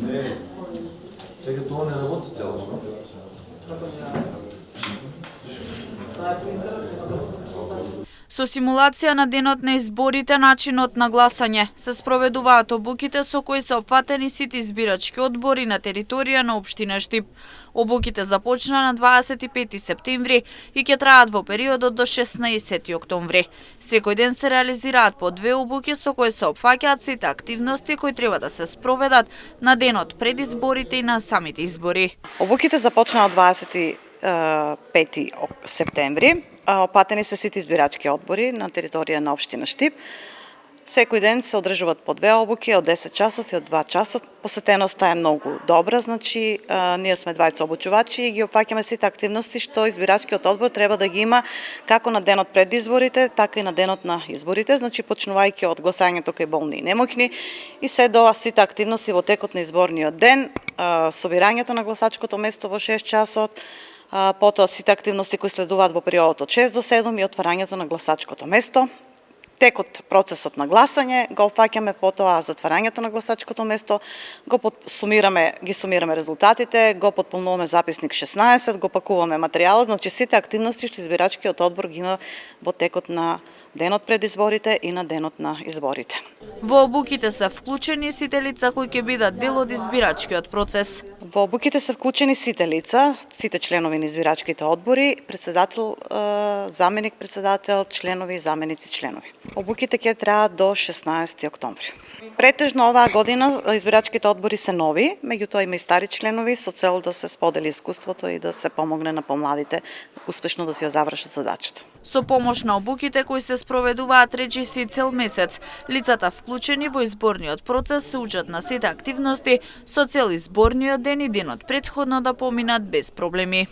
Не, сега тоа не работи целосно. Со симулација на денот на изборите, начинот на гласање се спроведуваат обуките со кои се опфатени сите избирачки одбори на територија на општина Штип. Обуките започна на 25 септември и ќе траат во периодот до 16 октомври. Секој ден се реализираат по 2 обуки со кои се опфаќаат сите активности кои треба да се спроведат на денот пред изборите и на самите избори. Обуките започнаа од 25 септември. Опатени се сите избирачки одбори на територија на општина Штип. Секој ден се одржуваат по 2 обуки од 10 часот и од 2 часот. Посетеноста е многу добра, значи ние сме 20 обучувачи и ги опфаќаме сите активности што избирачкиот одбор треба да ги има како на денот пред изборите, така и на денот на изборите, значи почнувајќи од гласањето кај болни и немоќни и се до сите активности во текот на изборниот ден, собирањето на гласачкото место во 6 часот, потоа сите активности кои следуваат во периодот од 6 до 7 и отварањето на гласачкото место. Текот процесот на гласање го опфаќаме, потоа затварањето на гласачкото место, ги сумираме резултатите, го потполнуваме записник 16, го пакуваме материјалот, значи сите активности што избирачкиот одбор ги има во текот на денот пред изборите и на денот на изборите. Во обуките се вклучени сите лица кои ќе бидат дел од избирачкиот процес. Во обуките се вклучени сите лица, сите членови на избирачките одбори, председател, заменик председател, членови и заменици членови. Обуките ќе траат до 16 октомври. Претежно оваа година избирачките одбори се нови, меѓутоа има и стари членови со цел да се сподели искуството и да се помогне на помладите успешно да си ја завршат задачата. Со помош на обуките кои се спроведуваат речиси цел месец, лицата вклучени во изборниот процес се учат на сите активности со цел изборниот ден и денот претходно да поминат без проблеми.